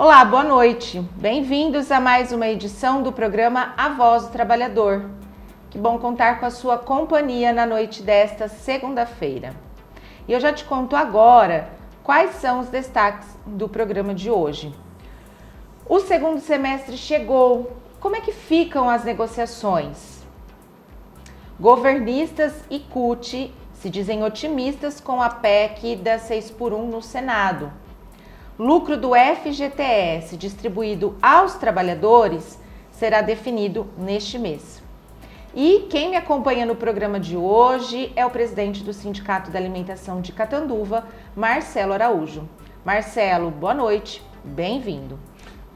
Olá, boa noite. Bem-vindos a mais uma edição do programa A Voz do Trabalhador. Que bom contar com a sua companhia na noite desta segunda-feira. E eu já te conto agora quais são os destaques do programa de hoje. O segundo semestre chegou. Como é que ficam as negociações? Governistas e CUT se dizem otimistas com a PEC da 6x1 no Senado. Lucro do FGTS distribuído aos trabalhadores será definido neste mês. E quem me acompanha no programa de hoje é o presidente do Sindicato da Alimentação de Catanduva, Marcelo Araújo. Marcelo, boa noite, bem-vindo.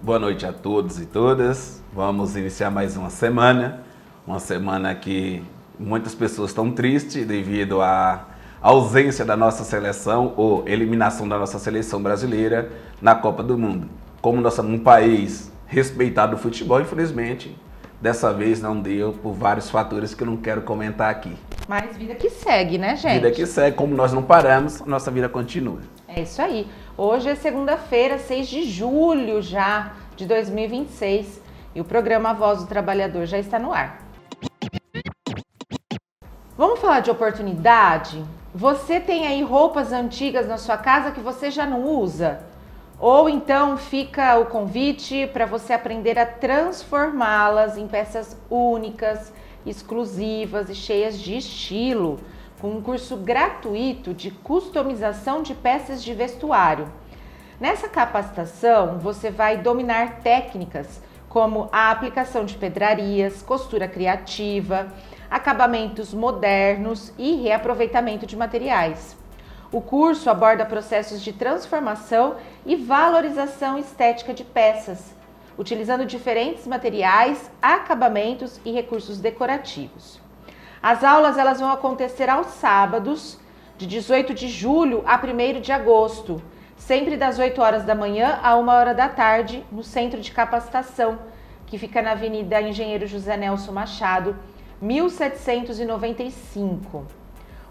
Boa noite a todos e todas. Vamos iniciar mais uma semana que muitas pessoas estão tristes devido à ausência da nossa seleção ou eliminação da nossa seleção brasileira na Copa do Mundo. Como nós somos um país respeitado do futebol, infelizmente, dessa vez não deu por vários fatores que eu não quero comentar aqui. Mas vida que segue, né, gente? Vida que segue, como nós não paramos, a nossa vida continua. É isso aí. Hoje é segunda-feira, 6 de julho já de 2026 e o programa A Voz do Trabalhador já está no ar. Vamos falar de oportunidade? Você tem aí roupas antigas na sua casa que você já não usa? Ou então fica o convite para você aprender a transformá-las em peças únicas, exclusivas e cheias de estilo, com um curso gratuito de customização de peças de vestuário. Nessa capacitação, você vai dominar técnicas como a aplicação de pedrarias, costura criativa, acabamentos modernos e reaproveitamento de materiais. O curso aborda processos de transformação e valorização estética de peças, utilizando diferentes materiais, acabamentos e recursos decorativos. As aulas elas vão acontecer aos sábados, de 18 de julho a 1º de agosto, sempre das 8 horas da manhã a 1 hora da tarde, no Centro de Capacitação, que fica na Avenida Engenheiro José Nelson Machado, 1795.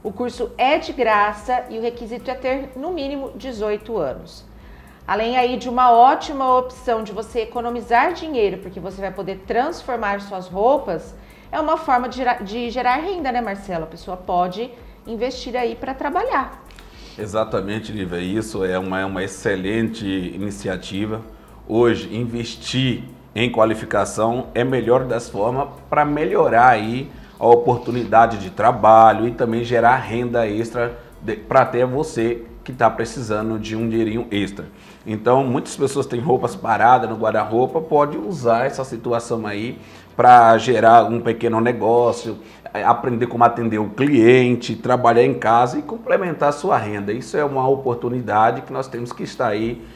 O curso é de graça e o requisito é ter no mínimo 18 anos. Além aí de uma ótima opção de você economizar dinheiro, porque você vai poder transformar suas roupas, é uma forma de gerar renda, né, Marcelo? A pessoa pode investir aí para trabalhar. Exatamente, Lívia. Isso é uma excelente iniciativa. Hoje, investir em qualificação é melhor das formas para melhorar aí a oportunidade de trabalho e também gerar renda extra para até você que está precisando de um dinheirinho extra. Então, muitas pessoas têm roupas paradas no guarda-roupa, pode usar essa situação aí para gerar um pequeno negócio, aprender como atender o cliente, trabalhar em casa e complementar a sua renda. Isso é uma oportunidade que nós temos que estar aí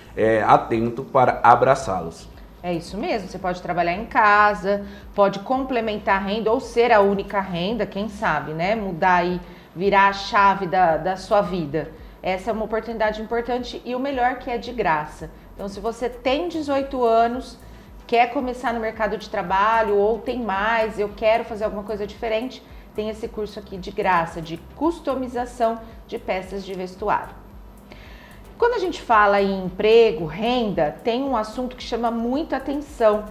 atento para abraçá-los. É isso mesmo, você pode trabalhar em casa, pode complementar a renda ou ser a única renda, quem sabe, né? Mudar e virar a chave da sua vida. Essa é uma oportunidade importante e o melhor que é de graça. Então, se você tem 18 anos, quer começar no mercado de trabalho ou tem mais, eu quero fazer alguma coisa diferente, tem esse curso aqui de graça, de customização de peças de vestuário. Quando a gente fala em emprego, renda, tem um assunto que chama muita atenção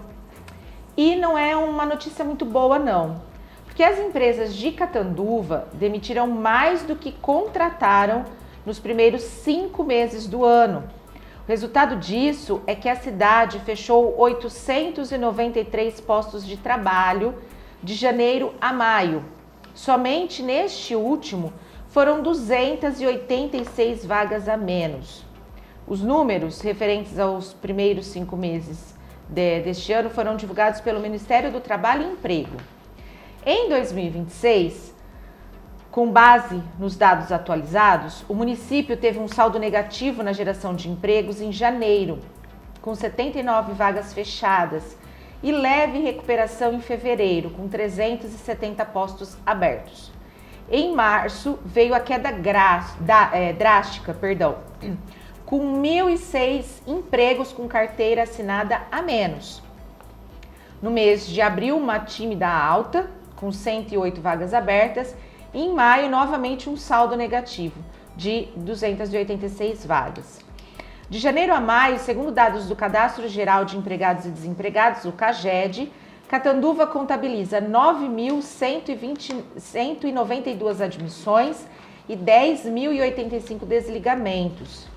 e não é uma notícia muito boa não, porque as empresas de Catanduva demitiram mais do que contrataram nos primeiros 5 meses do ano. O resultado disso é que a cidade fechou 893 postos de trabalho de janeiro a maio. Somente neste último foram 286 vagas a menos. Os números referentes aos primeiros 5 meses deste ano foram divulgados pelo Ministério do Trabalho e Emprego. Em 2026, com base nos dados atualizados, o município teve um saldo negativo na geração de empregos em janeiro, com 79 vagas fechadas, e leve recuperação em fevereiro, com 370 postos abertos. Em março, veio a queda drástica, com 1.006 empregos com carteira assinada a menos. No mês de abril, uma tímida alta, com 108 vagas abertas, e em maio, novamente um saldo negativo, de 286 vagas. De janeiro a maio, segundo dados do Cadastro Geral de Empregados e Desempregados, o CAGED, Catanduva contabiliza 9.192 admissões e 10.085 desligamentos.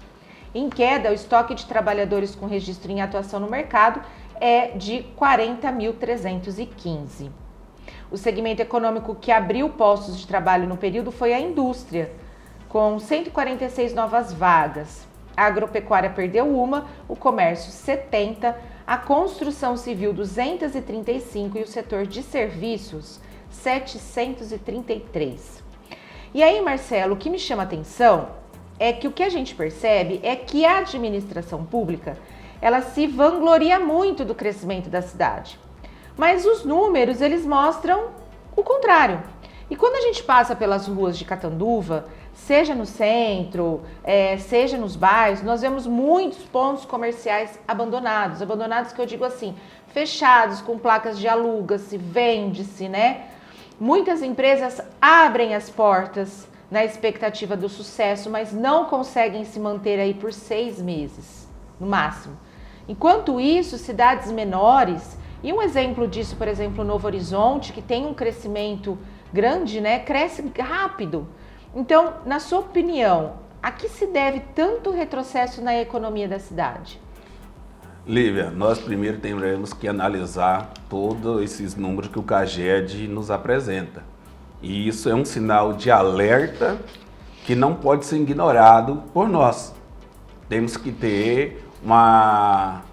Em queda, o estoque de trabalhadores com registro em atuação no mercado é de 40.315. O segmento econômico que abriu postos de trabalho no período foi a indústria, com 146 novas vagas. A agropecuária perdeu uma, o comércio 70, a construção civil 235 e o setor de serviços 733. E aí, Marcelo, o que me chama a atenção é que o que a gente percebe é que a administração pública, ela se vangloria muito do crescimento da cidade. Mas os números, eles mostram o contrário. E quando a gente passa pelas ruas de Catanduva, seja no centro, seja nos bairros, nós vemos muitos pontos comerciais abandonados. Abandonados que eu digo assim, fechados, com placas de aluga-se, vende-se, né? Muitas empresas abrem as portas na expectativa do sucesso, mas não conseguem se manter aí por 6 meses, no máximo. Enquanto isso, cidades menores, e um exemplo disso, por exemplo, Novo Horizonte, que tem um crescimento grande, né? Cresce rápido. Então, na sua opinião, a que se deve tanto retrocesso na economia da cidade? Lívia, nós primeiro temos que analisar todos esses números que o CAGED nos apresenta. E isso é um sinal de alerta que não pode ser ignorado por nós. Temos que ter uma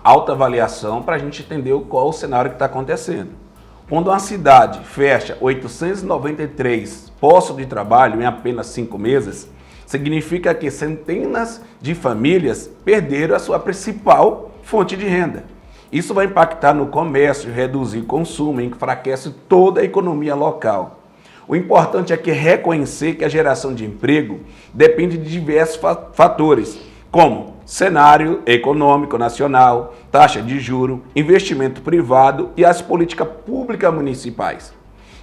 alta avaliação para a gente entender qual o cenário que está acontecendo. Quando uma cidade fecha 893 postos de trabalho em apenas 5 meses, significa que centenas de famílias perderam a sua principal fonte de renda. Isso vai impactar no comércio, reduzir o consumo, enfraquece toda a economia local. O importante é que reconhecer que a geração de emprego depende de diversos fatores, como cenário econômico nacional, taxa de juros, investimento privado e as políticas públicas municipais.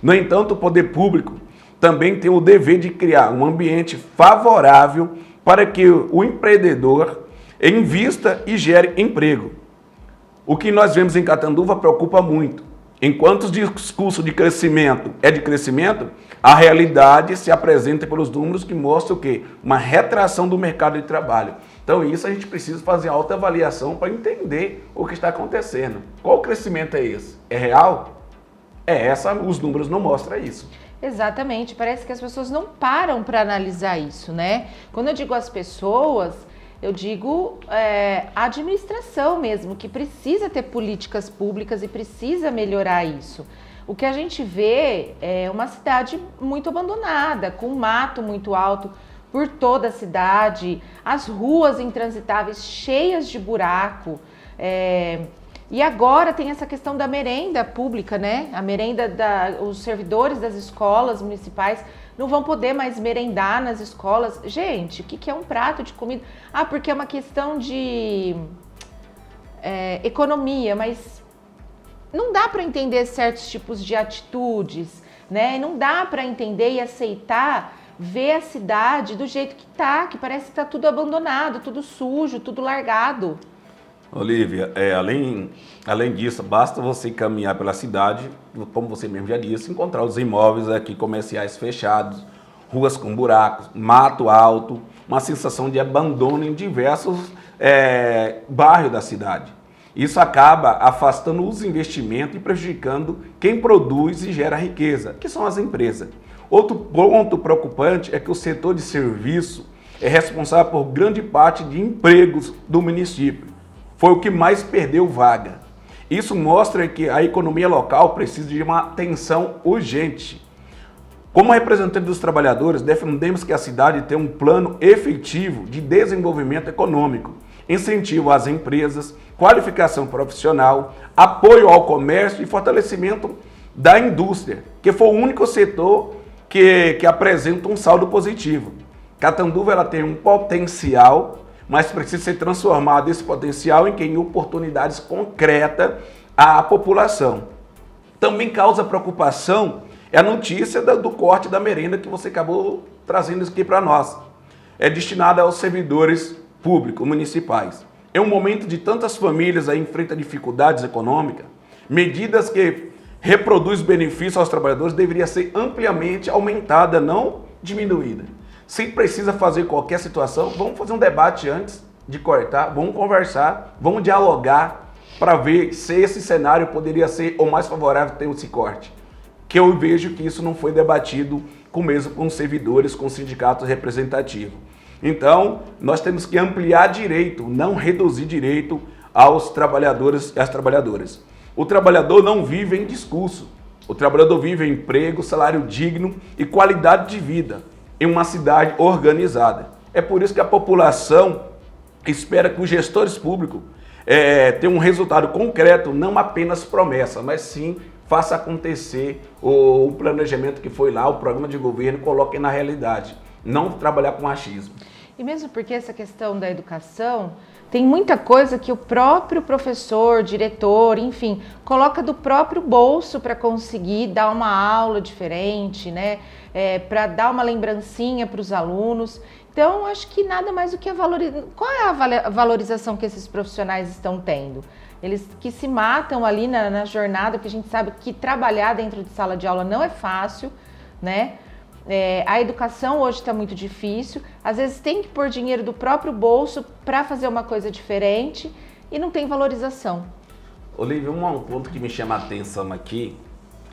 No entanto, o poder público também tem o dever de criar um ambiente favorável para que o empreendedor invista e gere emprego. O que nós vemos em Catanduva preocupa muito. Enquanto o discurso de crescimento é de crescimento, a realidade se apresenta pelos números que mostram o quê? Uma retração do mercado de trabalho. Então isso a gente precisa fazer alta avaliação para entender o que está acontecendo. Qual crescimento é esse? É real? Os números não mostram isso. Exatamente, parece que as pessoas não param para analisar isso, né? Quando eu digo as pessoas, eu digo a administração mesmo, que precisa ter políticas públicas e precisa melhorar isso. O que a gente vê é uma cidade muito abandonada, com mato muito alto por toda a cidade, as ruas intransitáveis cheias de buraco. E agora tem essa questão da merenda pública, né? A merenda, os servidores das escolas municipais não vão poder mais merendar nas escolas. Gente, o que é um prato de comida? Ah, porque é uma questão de economia, mas não dá para entender certos tipos de atitudes, né? Não dá para entender e aceitar ver a cidade do jeito que tá, que parece que tá tudo abandonado, tudo sujo, tudo largado. Olívia, além disso, basta você caminhar pela cidade, como você mesmo já disse, encontrar os imóveis aqui comerciais fechados, ruas com buracos, mato alto, uma sensação de abandono em diversos bairros da cidade. Isso acaba afastando os investimentos e prejudicando quem produz e gera riqueza, que são as empresas. Outro ponto preocupante é que o setor de serviço é responsável por grande parte de empregos do município. Foi o que mais perdeu vaga. Isso mostra que a economia local precisa de uma atenção urgente. Como representante dos trabalhadores, defendemos que a cidade tenha um plano efetivo de desenvolvimento econômico, incentivo às empresas, qualificação profissional, apoio ao comércio e fortalecimento da indústria, que foi o único setor que apresenta um saldo positivo. Catanduva ela tem um potencial, mas precisa ser transformado esse potencial em oportunidades concretas à população. Também causa preocupação a notícia do corte da merenda que você acabou trazendo aqui para nós. É destinada aos servidores públicos municipais. Em um momento de tantas famílias aí enfrentam dificuldades econômicas, medidas que reproduzem benefícios aos trabalhadores deveria ser ampliamente aumentada, não diminuída. Se precisa fazer qualquer situação, vamos fazer um debate antes de cortar, vamos conversar, vamos dialogar para ver se esse cenário poderia ser o mais favorável ter esse corte. Que eu vejo que isso não foi debatido mesmo com os servidores, com os sindicatos representativos. Então, nós temos que ampliar direito, não reduzir direito aos trabalhadores e às trabalhadoras. O trabalhador não vive em discurso. O trabalhador vive em emprego, salário digno e qualidade de vida em uma cidade organizada. É por isso que a população espera que os gestores públicos tenham um resultado concreto, não apenas promessa, mas sim faça acontecer o planejamento que foi lá, o programa de governo, coloque na realidade. Não trabalhar com achismo. E mesmo porque essa questão da educação, tem muita coisa que o próprio professor, diretor, enfim, coloca do próprio bolso para conseguir dar uma aula diferente, né? Para dar uma lembrancinha para os alunos. Então, acho que nada mais do que qual é a valorização que esses profissionais estão tendo? Eles que se matam ali na jornada, porque a gente sabe que trabalhar dentro de sala de aula não é fácil, né? A educação hoje está muito difícil, às vezes tem que pôr dinheiro do próprio bolso para fazer uma coisa diferente e não tem valorização. Olívia, um ponto que me chama a atenção aqui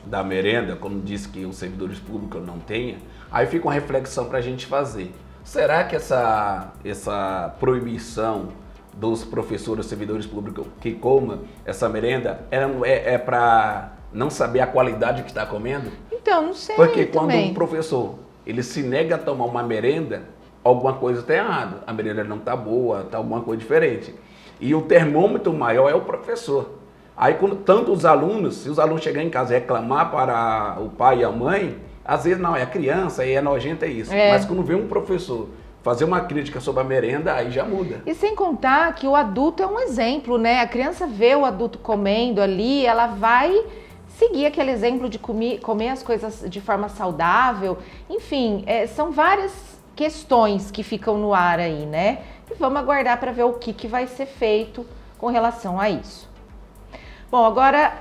da merenda, quando diz que os servidores públicos não tenham, aí fica uma reflexão para a gente fazer. Será que essa proibição dos professores, servidores públicos que comam essa merenda é para não saber a qualidade que está comendo? Então, não sei. Porque quando também. um professor ele se nega a tomar uma merenda, alguma coisa está errada. A merenda não está boa, está alguma coisa diferente. E o termômetro maior é o professor. Aí, quando tanto os alunos, se os alunos chegarem em casa e reclamar para o pai e a mãe, às vezes não, é a criança, é nojento, é isso. Mas quando vê um professor fazer uma crítica sobre a merenda, aí já muda. E sem contar que o adulto é um exemplo, né? A criança vê o adulto comendo ali, ela vai seguir aquele exemplo de comer as coisas de forma saudável. Enfim, são várias questões que ficam no ar aí, né? E vamos aguardar para ver o que vai ser feito com relação a isso. Bom, agora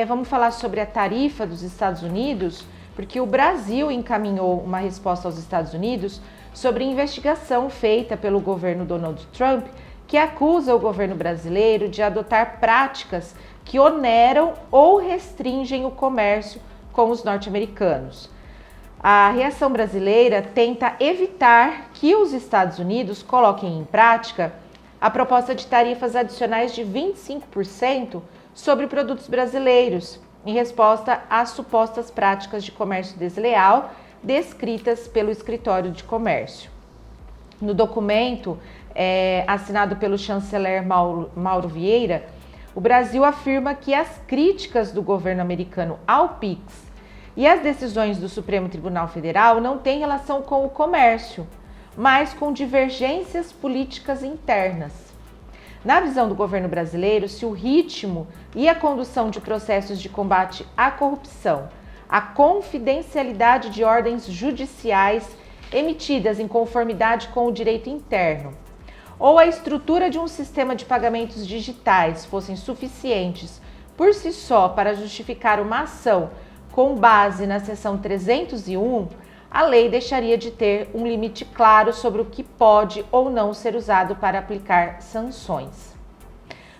vamos falar sobre a tarifa dos Estados Unidos, porque o Brasil encaminhou uma resposta aos Estados Unidos sobre investigação feita pelo governo Donald Trump, que acusa o governo brasileiro de adotar práticas que oneram ou restringem o comércio com os norte-americanos. A reação brasileira tenta evitar que os Estados Unidos coloquem em prática a proposta de tarifas adicionais de 25% sobre produtos brasileiros, em resposta às supostas práticas de comércio desleal descritas pelo Escritório de Comércio. No documento assinado pelo chanceler Mauro Vieira, o Brasil afirma que as críticas do governo americano ao PIX e as decisões do Supremo Tribunal Federal não têm relação com o comércio, mas com divergências políticas internas. Na visão do governo brasileiro, se o ritmo e a condução de processos de combate à corrupção, a confidencialidade de ordens judiciais emitidas em conformidade com o direito interno, ou a estrutura de um sistema de pagamentos digitais fossem suficientes por si só para justificar uma ação com base na seção 301, a lei deixaria de ter um limite claro sobre o que pode ou não ser usado para aplicar sanções.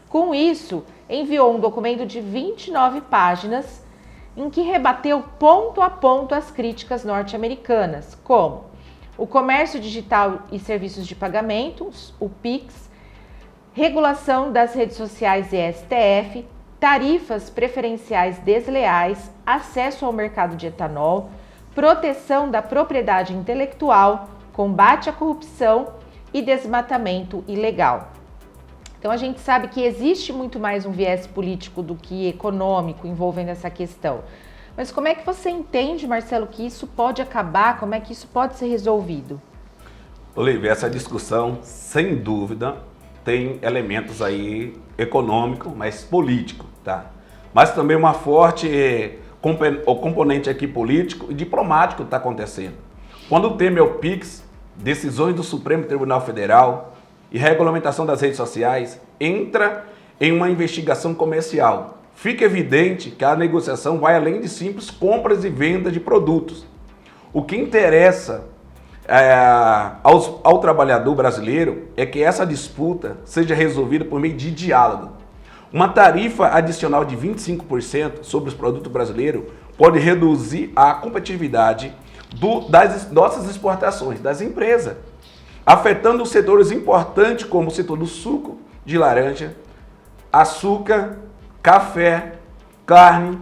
Com isso, enviou um documento de 29 páginas em que rebateu ponto a ponto as críticas norte-americanas, como o comércio digital e serviços de pagamentos, o PIX, regulação das redes sociais e STF, tarifas preferenciais desleais, acesso ao mercado de etanol, proteção da propriedade intelectual, combate à corrupção e desmatamento ilegal. Então a gente sabe que existe muito mais um viés político do que econômico envolvendo essa questão. Mas como é que você entende, Marcelo, que isso pode acabar? Como é que isso pode ser resolvido? Olívia, essa discussão, sem dúvida, tem elementos aí econômico, mas político, tá? Mas também uma forte componente aqui político e diplomático está acontecendo. Quando o tema é o PIX, decisões do Supremo Tribunal Federal e regulamentação das redes sociais entra em uma investigação comercial. Fica evidente que a negociação vai além de simples compras e vendas de produtos. O que interessa ao trabalhador brasileiro é que essa disputa seja resolvida por meio de diálogo. Uma tarifa adicional de 25% sobre os produtos brasileiros pode reduzir a competitividade das nossas exportações, das empresas, afetando setores importantes como o setor do suco de laranja, açúcar, café, carne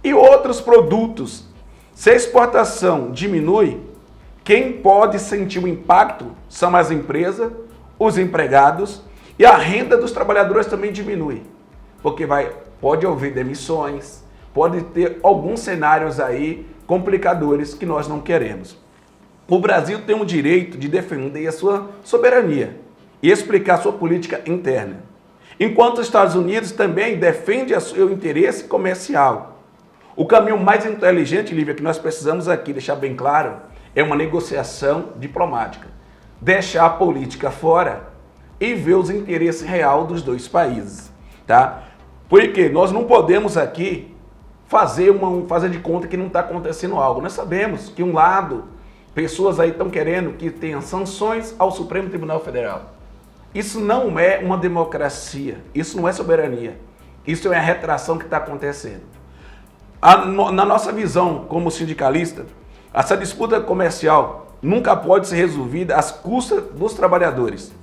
e outros produtos. Se a exportação diminui, quem pode sentir o impacto são as empresas, os empregados e a renda dos trabalhadores também diminui. Porque pode haver demissões, pode ter alguns cenários aí complicadores que nós não queremos. O Brasil tem o direito de defender a sua soberania e explicar a sua política interna, enquanto os Estados Unidos também defende o seu interesse comercial. O caminho mais inteligente, Lívia, que nós precisamos aqui deixar bem claro, é uma negociação diplomática. Deixar a política fora e ver os interesses reais dos dois países, tá? Porque nós não podemos aqui fazer de conta que não está acontecendo algo. Nós sabemos que pessoas aí estão querendo que tenha sanções ao Supremo Tribunal Federal. Isso não é uma democracia, isso não é soberania, isso é a retração que está acontecendo. Na nossa visão como sindicalista, essa disputa comercial nunca pode ser resolvida às custas dos trabalhadores.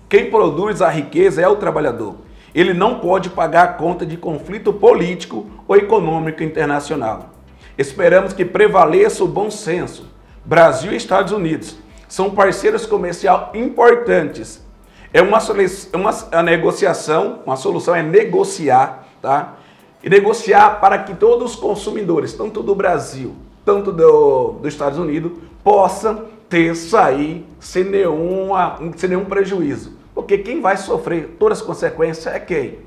Quem produz a riqueza é o trabalhador. Ele não pode pagar a conta de conflito político ou econômico internacional. Esperamos que prevaleça o bom senso. Brasil e Estados Unidos são parceiros comerciais importantes. A negociação, uma solução é negociar, tá? E negociar para que todos os consumidores, tanto do Brasil, tanto dos Estados Unidos, possam sair sem nenhum prejuízo. Porque quem vai sofrer todas as consequências é quem?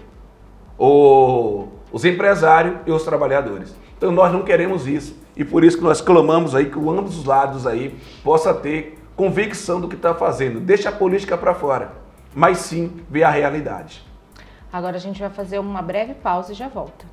Os empresários e os trabalhadores. Então nós não queremos isso. E por isso que nós clamamos aí que ambos os lados aí possa ter convicção do que está fazendo. Deixa a política para fora, mas sim ver a realidade. Agora a gente vai fazer uma breve pausa e já volta.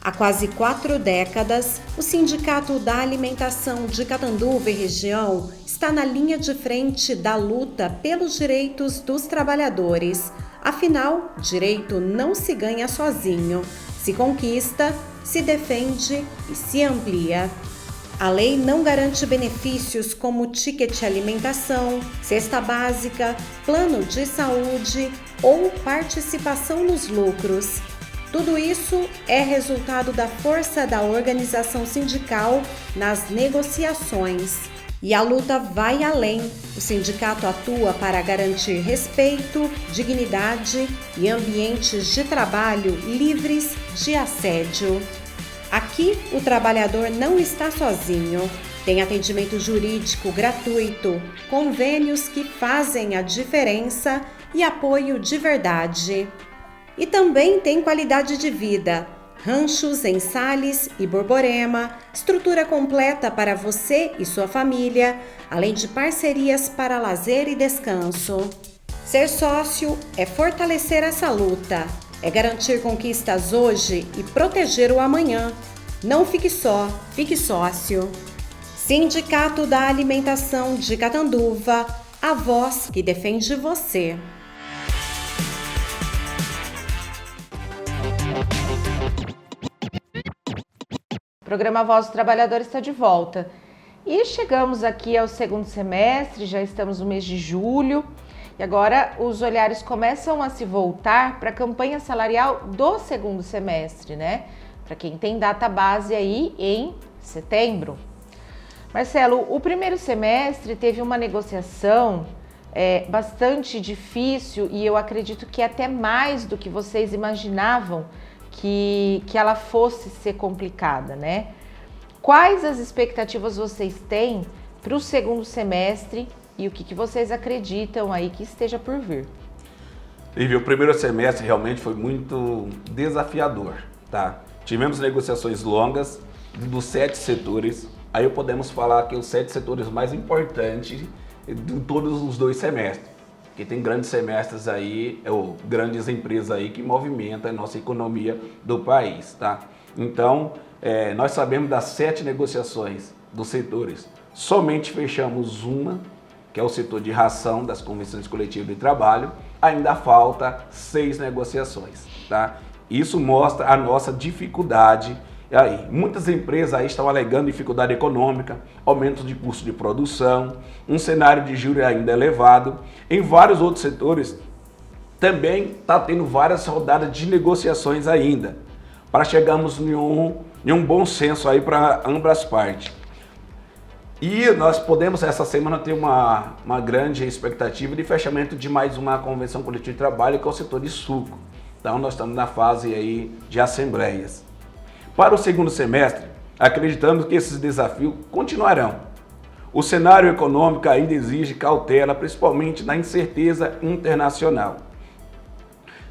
Há quase 4 décadas, o Sindicato da Alimentação de Catanduva e região está na linha de frente da luta pelos direitos dos trabalhadores. Afinal, direito não se ganha sozinho, se conquista, se defende e se amplia. A lei não garante benefícios como ticket alimentação, cesta básica, plano de saúde ou participação nos lucros. Tudo isso é resultado da força da organização sindical nas negociações. E a luta vai além. O sindicato atua para garantir respeito, dignidade e ambientes de trabalho livres de assédio. Aqui, o trabalhador não está sozinho. Tem atendimento jurídico gratuito, convênios que fazem a diferença e apoio de verdade. E também tem qualidade de vida, ranchos em Sales e Borborema, estrutura completa para você e sua família, além de parcerias para lazer e descanso. Ser sócio é fortalecer essa luta, é garantir conquistas hoje e proteger o amanhã. Não fique só, fique sócio. Sindicato da Alimentação de Catanduva, a voz que defende você. O programa Voz do Trabalhador está de volta. E chegamos aqui ao segundo semestre, já estamos no mês de julho, e agora os olhares começam a se voltar para a campanha salarial do segundo semestre, né? Para quem tem data base aí em setembro. Marcelo, o primeiro semestre teve uma negociação bastante difícil e eu acredito que até mais do que vocês imaginavam que ela fosse ser complicada, né? Quais as expectativas vocês têm para o segundo semestre e o que vocês acreditam aí que esteja por vir? Lívia, o primeiro semestre realmente foi muito desafiador, tá? Tivemos negociações longas dos 7 setores, aí podemos falar que os 7 setores mais importantes de todos os 2 semestres. Porque tem grandes semestres aí, ou grandes empresas aí que movimentam a nossa economia do país, tá? Então, nós sabemos das 7 negociações dos setores. Somente fechamos uma, que é o setor de ração das convenções coletivas de trabalho. Ainda falta 6 negociações, tá? Isso mostra a nossa dificuldade. E aí, muitas empresas aí estão alegando dificuldade econômica, aumento de custo de produção, um cenário de juros ainda elevado. Em vários outros setores também está tendo várias rodadas de negociações ainda, para chegarmos em um bom senso aí para ambas partes. E nós podemos essa semana ter uma grande expectativa de fechamento de mais uma convenção coletiva de trabalho, que é o setor de suco. Então nós estamos na fase aí de assembleias. Para o segundo semestre, acreditamos que esses desafios continuarão. O cenário econômico ainda exige cautela, principalmente na incerteza internacional.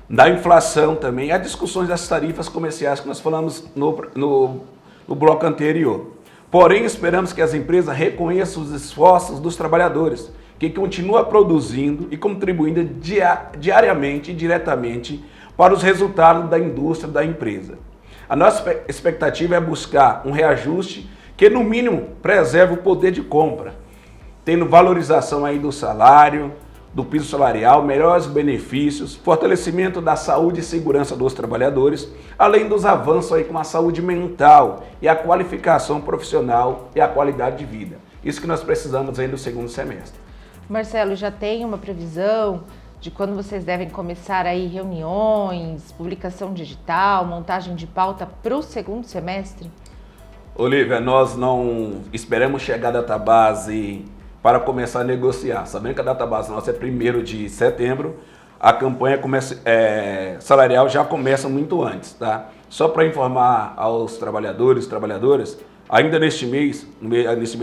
Da inflação também, há discussões das tarifas comerciais que nós falamos no bloco anterior. Porém, esperamos que as empresas reconheçam os esforços dos trabalhadores, que continuam produzindo e contribuindo diariamente e diretamente para os resultados da indústria da empresa. A nossa expectativa é buscar um reajuste que, no mínimo, preserve o poder de compra, tendo valorização aí do salário, do piso salarial, melhores benefícios, fortalecimento da saúde e segurança dos trabalhadores, além dos avanços aí com a saúde mental e a qualificação profissional e a qualidade de vida. Isso que nós precisamos aí no segundo semestre. Marcelo, já tem uma previsão de quando vocês devem começar aí reuniões, publicação digital, montagem de pauta para o segundo semestre? Olívia, nós não esperamos chegar à database para começar a negociar. Sabendo que a database nossa é 1º de setembro, a campanha salarial já começa muito antes, tá? Só para informar aos trabalhadores e trabalhadoras, ainda neste mês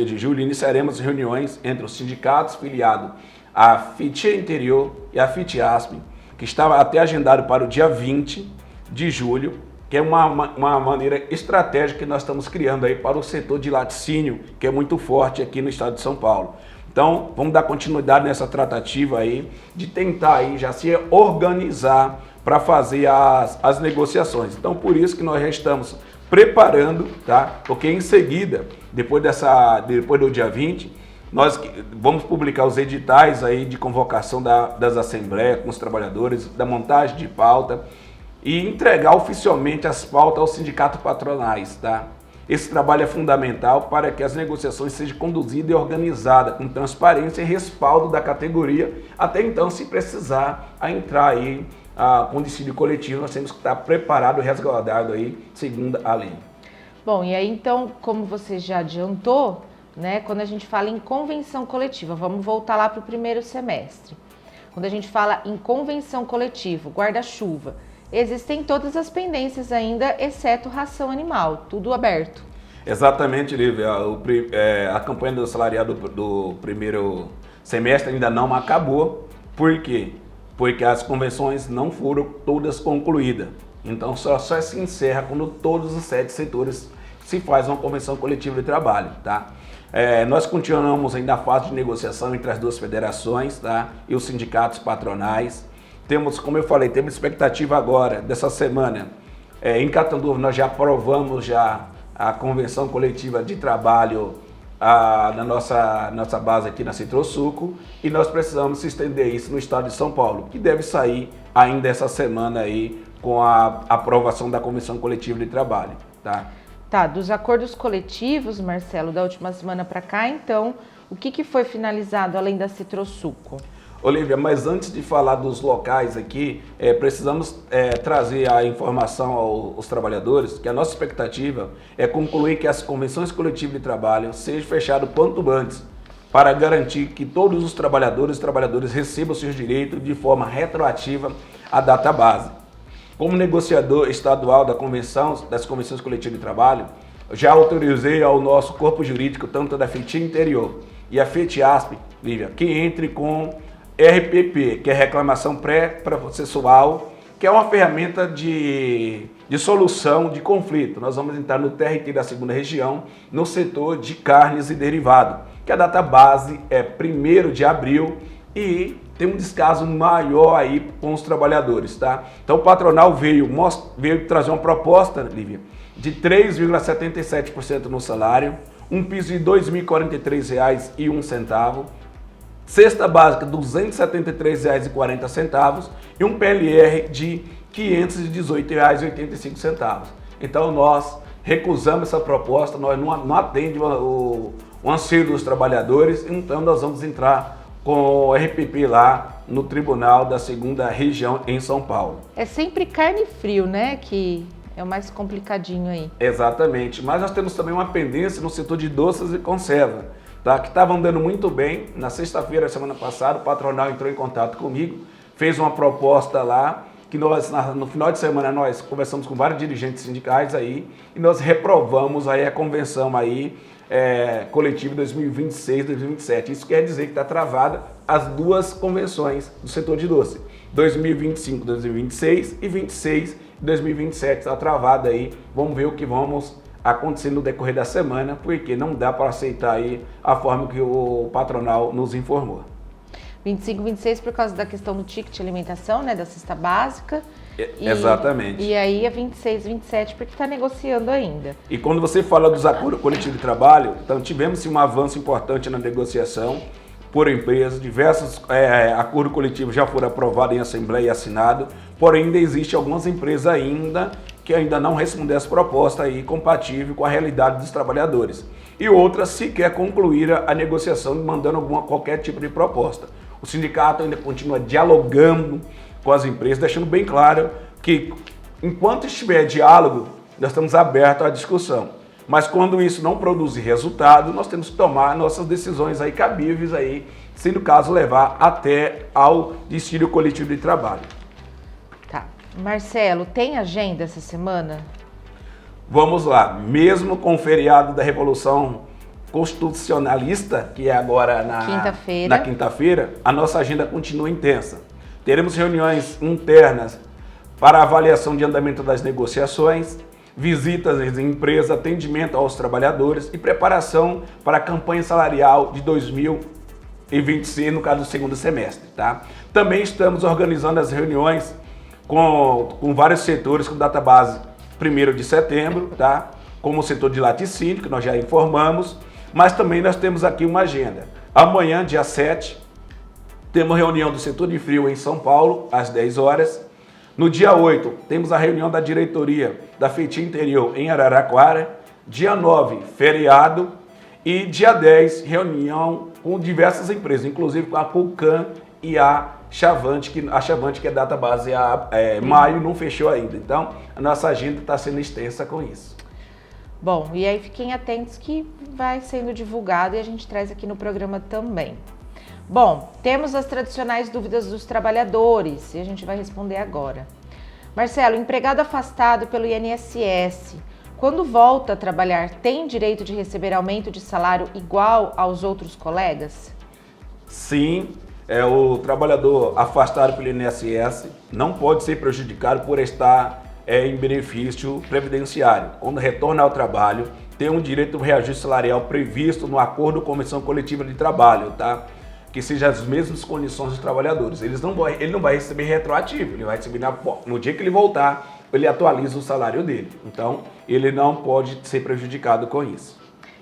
de julho, iniciaremos reuniões entre os sindicatos filiados à FITIA Interior e à FITIASP, que estava até agendado para o dia 20 de julho, que é uma maneira estratégica que nós estamos criando aí para o setor de laticínio, que é muito forte aqui no estado de São Paulo. Então, vamos dar continuidade nessa tratativa aí, de tentar aí já se organizar para fazer as negociações. Então, por isso que nós já estamos preparando, tá? Porque em seguida, depois do dia 20, nós vamos publicar os editais aí de convocação das assembleias com os trabalhadores, da montagem de pauta e entregar oficialmente as pautas aos sindicatos patronais, tá? Esse trabalho é fundamental para que as negociações sejam conduzidas e organizadas com transparência e respaldo da categoria. Até então, se precisar entrar aí com dissídio coletivo, nós temos que estar preparado e resguardado aí, segundo a lei. Bom, e aí então, como você já adiantou, né, quando a gente fala em convenção coletiva, vamos voltar lá para o primeiro semestre. Quando a gente fala em convenção coletiva, guarda-chuva, existem todas as pendências ainda, exceto ração animal, tudo aberto. Exatamente, Lívia. A campanha do salariado do primeiro semestre ainda não acabou. Por quê? Porque as convenções não foram todas concluídas. Então só se encerra quando todos os 7 setores se faz uma convenção coletiva de trabalho, tá? Nós continuamos ainda a fase de negociação entre as 2 federações, tá? E os sindicatos patronais. Temos, como eu falei, temos expectativa agora, dessa semana, em Catanduva nós já aprovamos a convenção coletiva de trabalho na nossa base aqui na Citrosuco, e nós precisamos se estender isso no estado de São Paulo, que deve sair ainda essa semana aí com a aprovação da convenção coletiva de trabalho, tá? Tá, dos acordos coletivos, Marcelo, da última semana para cá, então, o que foi finalizado além da Citrosuco? Olívia, mas antes de falar dos locais aqui, precisamos trazer a informação aos trabalhadores que a nossa expectativa é concluir que as convenções coletivas de trabalho sejam fechadas quanto antes, para garantir que todos os trabalhadores e trabalhadoras recebam seus direitos de forma retroativa à data base. Como negociador estadual das convenções coletivas de trabalho, já autorizei ao nosso corpo jurídico, tanto da FITIA Interior e a FITIASP, Lívia, que entre com RPP, que é reclamação pré-processual, que é uma ferramenta de solução de conflito. Nós vamos entrar no TRT da 2ª região, no setor de carnes e derivado, que a data base é 1º de abril e tem um descaso maior aí com os trabalhadores, tá? Então o patronal veio trazer uma proposta, Lívia, de 3,77% no salário, um piso de R$ 2.043,01, cesta básica R$ 273,40 e um PLR de R$ 518,85. Então nós recusamos essa proposta, nós não atendemos o anseio dos trabalhadores, então nós vamos entrar com o RPP lá no Tribunal da 2ª Região em São Paulo. É sempre carne e frio, né, que é o mais complicadinho aí. Exatamente, mas nós temos também uma pendência no setor de doces e conserva, tá? Que estava andando muito bem. Na sexta-feira, semana passada, o patronal entrou em contato comigo, fez uma proposta lá, que nós, no final de semana, nós conversamos com vários dirigentes sindicais aí, e nós reprovamos aí a convenção aí, coletiva 2026-2027. Isso quer dizer que está travada as duas convenções do setor de doce, 2025-2026 e 26-2027 está travada aí. Vamos ver o que vamos acontecer no decorrer da semana, porque não dá para aceitar aí a forma que o patronal nos informou. 25, 26 por causa da questão do ticket alimentação, né, da cesta básica. Exatamente. E aí a 26, 27 porque está negociando ainda. E quando você fala dos acordos coletivos de trabalho, então tivemos um avanço importante na negociação por empresas, diversos acordos coletivos já foram aprovados em assembleia e assinados, porém ainda existe algumas empresas ainda que ainda não responderam essa proposta aí compatível com a realidade dos trabalhadores. E outras sequer concluíram a negociação mandando qualquer tipo de proposta. O sindicato ainda continua dialogando com as empresas, deixando bem claro que enquanto estiver diálogo, nós estamos abertos à discussão. Mas quando isso não produzir resultado, nós temos que tomar nossas decisões aí cabíveis aí, se no caso levar até ao dissídio coletivo de trabalho. Tá. Marcelo, tem agenda essa semana? Vamos lá, mesmo com o feriado da Revolução Constitucionalista, que é agora na quinta-feira, a nossa agenda continua intensa. Teremos reuniões internas para avaliação de andamento das negociações, visitas em empresas, atendimento aos trabalhadores e preparação para a campanha salarial de 2026, no caso do segundo semestre. Tá? Também estamos organizando as reuniões com vários setores, com data base 1º de setembro, tá? Como o setor de laticínio, que nós já informamos, mas também nós temos aqui uma agenda. Amanhã, dia 7, temos reunião do setor de frio em São Paulo, às 10 horas. No dia 8, temos a reunião da diretoria da Feitinha Interior em Araraquara. Dia 9, feriado. E dia 10, reunião com diversas empresas, inclusive com a Pulcan e a Chavante, que é data base maio, não fechou ainda. Então, a nossa agenda está sendo extensa com isso. Bom, e aí fiquem atentos que vai sendo divulgado e a gente traz aqui no programa também. Bom, temos as tradicionais dúvidas dos trabalhadores e a gente vai responder agora. Marcelo, empregado afastado pelo INSS, quando volta a trabalhar, tem direito de receber aumento de salário igual aos outros colegas? Sim, o trabalhador afastado pelo INSS não pode ser prejudicado por estar em benefício previdenciário. Quando retorna ao trabalho, tem um direito de reajuste salarial previsto no acordo com a Comissão Coletiva de Trabalho, tá? Que seja as mesmas condições dos trabalhadores. Ele não vai receber retroativo, ele vai receber no dia que ele voltar, ele atualiza o salário dele. Então, ele não pode ser prejudicado com isso.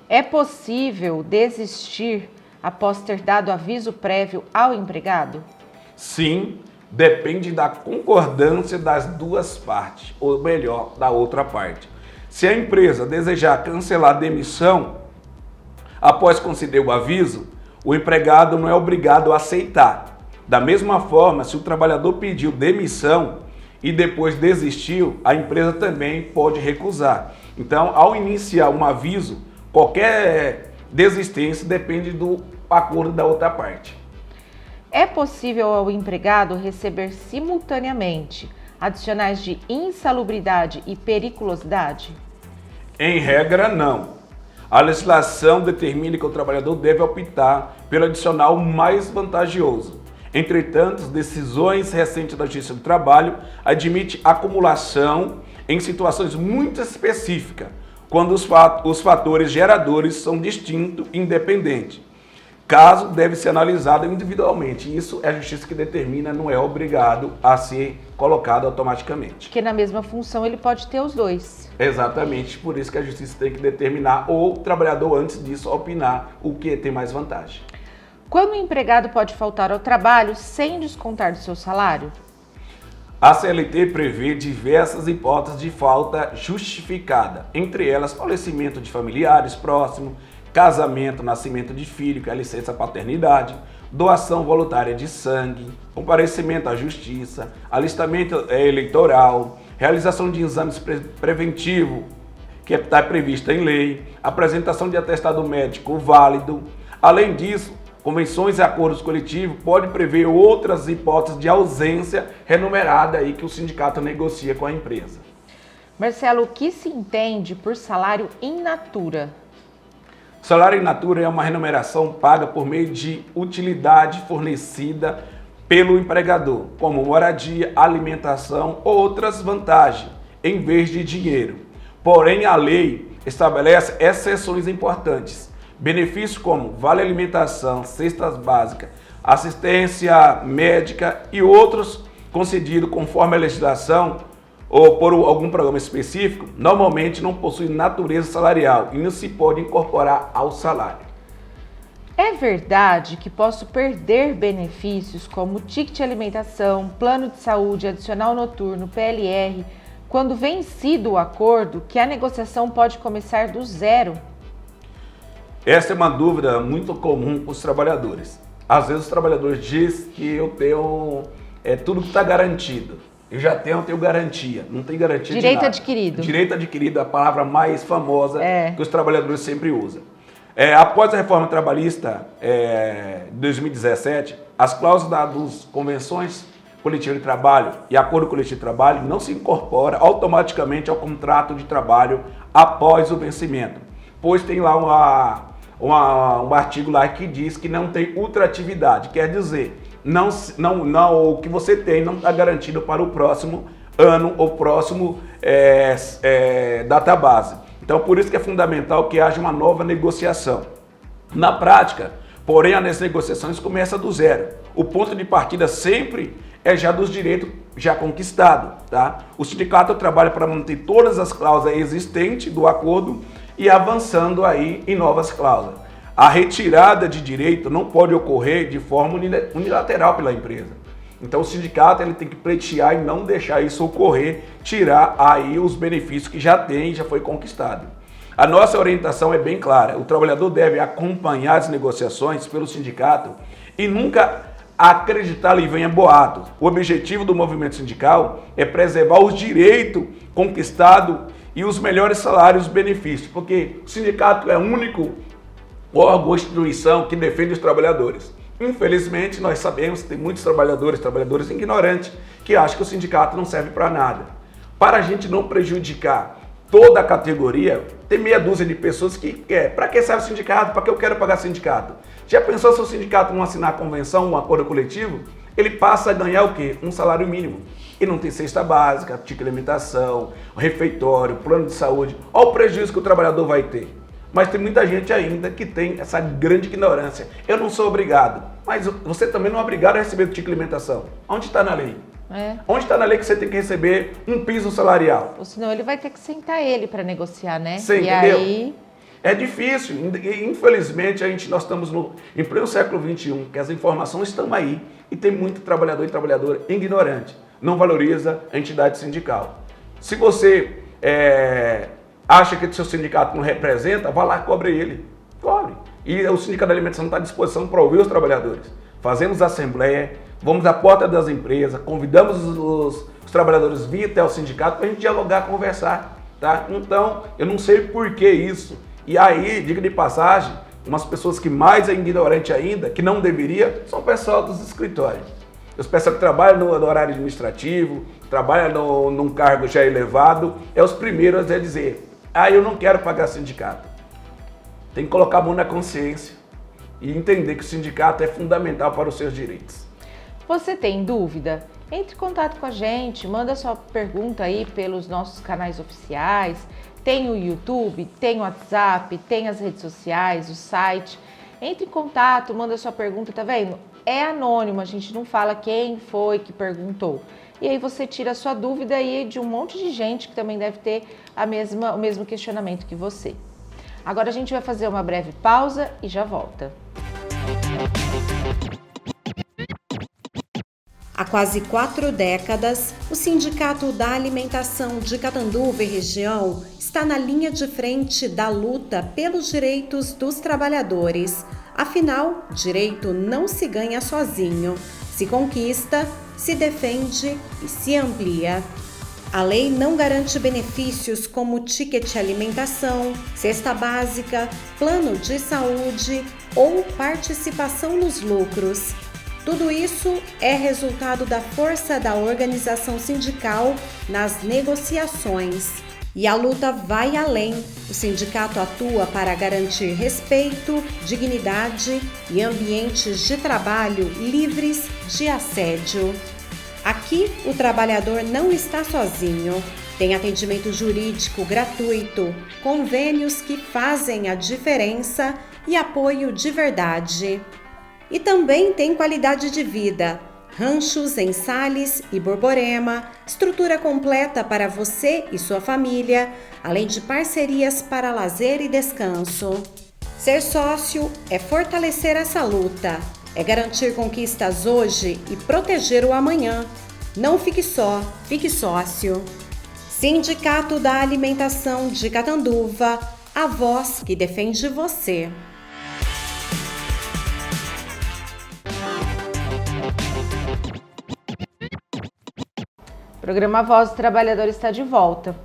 É possível desistir após ter dado aviso prévio ao empregado? Sim, depende da concordância das duas partes, ou melhor, da outra parte. Se a empresa desejar cancelar a demissão após conceder o aviso, o empregado não é obrigado a aceitar. Da mesma forma, se o trabalhador pediu demissão e depois desistiu, a empresa também pode recusar. Então, ao iniciar um aviso, qualquer desistência depende do acordo da outra parte. É possível ao empregado receber simultaneamente adicionais de insalubridade e periculosidade? Em regra, não. A legislação determina que o trabalhador deve optar pelo adicional mais vantajoso. Entretanto, decisões recentes da Justiça do Trabalho admitem acumulação em situações muito específicas, quando os fatores geradores são distintos e independentes. Caso deve ser analisado individualmente. Isso é a Justiça que determina, não é obrigado a ser colocado automaticamente. Porque na mesma função ele pode ter os dois. Exatamente, por isso que a Justiça tem que determinar, ou o trabalhador antes disso opinar o que tem mais vantagem. Quando o empregado pode faltar ao trabalho sem descontar do seu salário? A CLT prevê diversas hipóteses de falta justificada, entre elas falecimento de familiares próximos, casamento, nascimento de filho, que é a licença paternidade, doação voluntária de sangue, comparecimento à justiça, alistamento eleitoral, realização de exames preventivos, que está prevista em lei, apresentação de atestado médico válido. Além disso, convenções e acordos coletivos podem prever outras hipóteses de ausência remunerada aí que o sindicato negocia com a empresa. Marcelo, o que se entende por salário in natura? Salário in natura é uma remuneração paga por meio de utilidade fornecida pelo empregador, como moradia, alimentação ou outras vantagens, em vez de dinheiro. Porém, a lei estabelece exceções importantes. Benefícios como vale alimentação, cestas básicas, assistência médica e outros concedidos conforme a legislação ou por algum programa específico, normalmente não possuem natureza salarial e não se pode incorporar ao salário. É verdade que posso perder benefícios como ticket de alimentação, plano de saúde, adicional noturno, PLR, quando vencido o acordo, que a negociação pode começar do zero? Essa é uma dúvida muito comum para os trabalhadores. Às vezes os trabalhadores dizem que eu tenho tudo que está garantido. Eu já tenho garantia. Não tem garantia de nada. Direito adquirido. Direito adquirido é a palavra mais famosa que os trabalhadores sempre usam. Após a reforma trabalhista de 2017, as cláusulas das convenções coletivas de trabalho e acordo coletivo de trabalho não se incorporam automaticamente ao contrato de trabalho após o vencimento, pois tem lá um artigo lá que diz que não tem ultratividade, quer dizer, o que você tem não está garantido para o próximo ano ou próximo database. Então, por isso que é fundamental que haja uma nova negociação. Na prática, porém, as negociações começam do zero. O ponto de partida sempre é já dos direitos já conquistados. Tá? O sindicato trabalha para manter todas as cláusulas existentes do acordo e avançando aí em novas cláusulas. A retirada de direito não pode ocorrer de forma unilateral pela empresa. Então o sindicato ele tem que pleitear e não deixar isso ocorrer, tirar aí os benefícios que já tem, já foi conquistado. A nossa orientação é bem clara, o trabalhador deve acompanhar as negociações pelo sindicato e nunca acreditar ali venha boatos. O objetivo do movimento sindical é preservar os direitos conquistados e os melhores salários e benefícios, porque o sindicato é o único órgão ou instituição que defende os trabalhadores. Infelizmente, nós sabemos que tem muitos trabalhadores ignorantes, que acham que o sindicato não serve para nada. Para a gente não prejudicar toda a categoria, tem meia dúzia de pessoas que quer. Para que serve o sindicato? Para que eu quero pagar sindicato? Já pensou se o sindicato não assinar a convenção, um acordo coletivo? Ele passa a ganhar o quê? Um salário mínimo. E não tem cesta básica, ticket de alimentação, refeitório, plano de saúde. Olha o prejuízo que o trabalhador vai ter. Mas tem muita gente ainda que tem essa grande ignorância. Eu não sou obrigado. Mas você também não é obrigado a receber o ticket de alimentação. Onde está na lei? Onde está na lei que você tem que receber um piso salarial? Ou senão ele vai ter que sentar ele para negociar, né? Você entendeu? Aí... É difícil. Infelizmente, nós estamos em pleno século XXI, que as informações estão aí. E tem muito trabalhador e trabalhadora ignorante. Não valoriza a entidade sindical. Se você acha que o seu sindicato não representa, vá lá e cobre ele. Cobre. E o Sindicato da Alimentação está à disposição para ouvir os trabalhadores. Fazemos assembleia, vamos à porta das empresas, convidamos os trabalhadores a vir até o sindicato para a gente dialogar, conversar. Tá? Então, eu não sei por que isso. E aí, diga de passagem, umas pessoas que mais é ignorante ainda, que não deveria, são o pessoal dos escritórios. Os pessoal que trabalham no horário administrativo, trabalham num cargo já elevado, é os primeiros a dizer, eu não quero pagar sindicato. Tem que colocar a mão na consciência e entender que o sindicato é fundamental para os seus direitos. Você tem dúvida? Entre em contato com a gente, manda sua pergunta aí pelos nossos canais oficiais. Tem o YouTube, tem o WhatsApp, tem as redes sociais, o site. Entre em contato, manda sua pergunta, tá vendo? É anônimo, a gente não fala quem foi que perguntou. E aí você tira a sua dúvida aí de um monte de gente que também deve ter o mesmo questionamento que você. Agora a gente vai fazer uma breve pausa e já volta. Há quase 4 décadas, o Sindicato da Alimentação de Catanduva e região está na linha de frente da luta pelos direitos dos trabalhadores. Afinal, direito não se ganha sozinho, se conquista, se defende e se amplia. A lei não garante benefícios como ticket alimentação, cesta básica, plano de saúde ou participação nos lucros. Tudo isso é resultado da força da organização sindical nas negociações. E a luta vai além. O sindicato atua para garantir respeito, dignidade e ambientes de trabalho livres de assédio. Aqui, o trabalhador não está sozinho. Tem atendimento jurídico gratuito, convênios que fazem a diferença e apoio de verdade. E também tem qualidade de vida, ranchos em Sales e Borborema, estrutura completa para você e sua família, além de parcerias para lazer e descanso. Ser sócio é fortalecer essa luta, é garantir conquistas hoje e proteger o amanhã. Não fique só, fique sócio. Sindicato da Alimentação de Catanduva, a voz que defende você. O programa Voz do Trabalhador está de volta.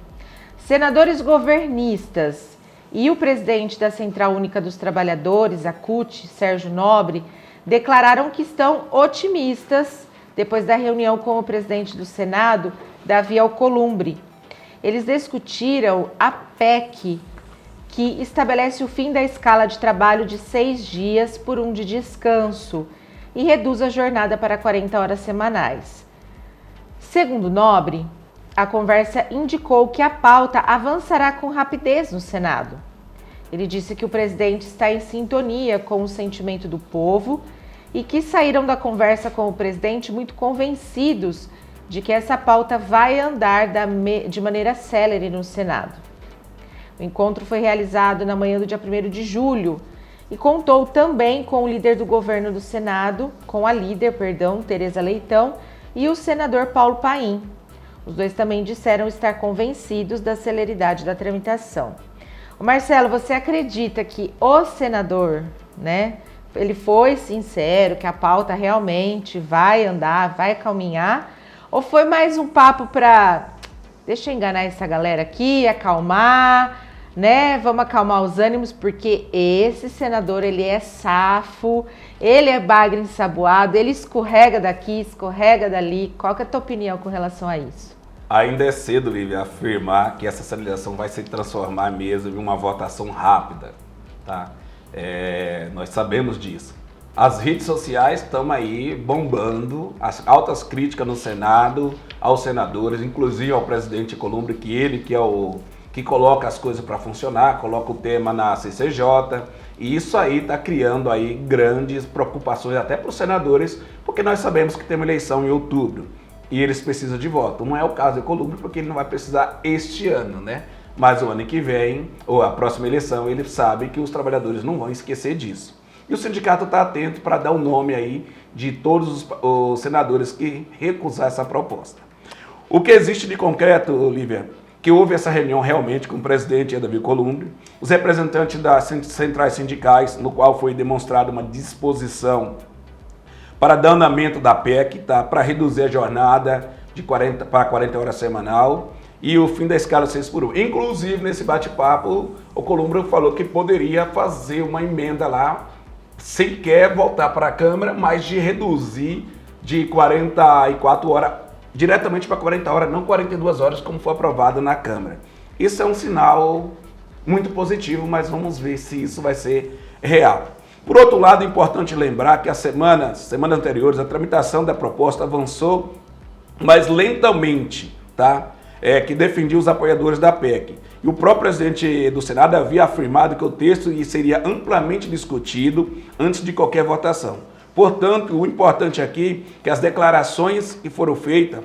Senadores governistas e o presidente da Central Única dos Trabalhadores, a CUT, Sérgio Nobre, declararam que estão otimistas depois da reunião com o presidente do Senado, Davi Alcolumbre. Eles discutiram a PEC, que estabelece o fim da escala de trabalho de 6 dias por 1 de descanso e reduz a jornada para 40 horas semanais. Segundo Nobre, a conversa indicou que a pauta avançará com rapidez no Senado. Ele disse que o presidente está em sintonia com o sentimento do povo e que saíram da conversa com o presidente muito convencidos de que essa pauta vai andar de maneira célere no Senado. O encontro foi realizado na manhã do dia 1º de julho e contou também com o líder do governo do Senado, Tereza Leitão, e o senador Paulo Paim. Os dois também disseram estar convencidos da celeridade da tramitação. O Marcelo, você acredita que o senador, ele foi sincero, que a pauta realmente vai andar, vai caminhar? Ou foi mais um papo para, deixa eu enganar essa galera aqui, acalmar, Vamos acalmar os ânimos, porque esse senador, ele é safo, ele é bagre ensaboado, ele escorrega daqui, escorrega dali. Qual que é a tua opinião com relação a isso? Ainda é cedo, Lívia, afirmar que essa celebração vai se transformar mesmo em uma votação rápida, tá? Nós sabemos disso. As redes sociais estão aí bombando, as altas críticas no Senado, aos senadores, inclusive ao presidente Alcolumbre, que coloca as coisas para funcionar, coloca o tema na CCJ, e isso aí está criando aí grandes preocupações até para os senadores, porque nós sabemos que tem uma eleição em outubro e eles precisam de voto. Não é o caso do Alcolumbre, porque ele não vai precisar este ano, Mas o ano que vem, ou a próxima eleição, ele sabe que os trabalhadores não vão esquecer disso. E o sindicato está atento para dar o nome aí de todos os senadores que recusar essa proposta. O que existe de concreto, Lívia, que houve essa reunião realmente com o presidente Davi Alcolumbre, os representantes das centrais sindicais, no qual foi demonstrada uma disposição para dar andamento da PEC, para reduzir a jornada de 40 para 40 horas semanal e o fim da escala 6 por 1. Inclusive, nesse bate-papo, o Alcolumbre falou que poderia fazer uma emenda lá, sem quer voltar para a Câmara, mas de reduzir de 44 horas diretamente para 40 horas, não 42 horas, como foi aprovado na Câmara. Isso é um sinal muito positivo, mas vamos ver se isso vai ser real. Por outro lado, é importante lembrar que as semanas anteriores, a tramitação da proposta avançou, mas lentamente, tá? Que defendia os apoiadores da PEC. E o próprio presidente do Senado havia afirmado que o texto seria amplamente discutido antes de qualquer votação. Portanto, o importante aqui é que as declarações que foram feitas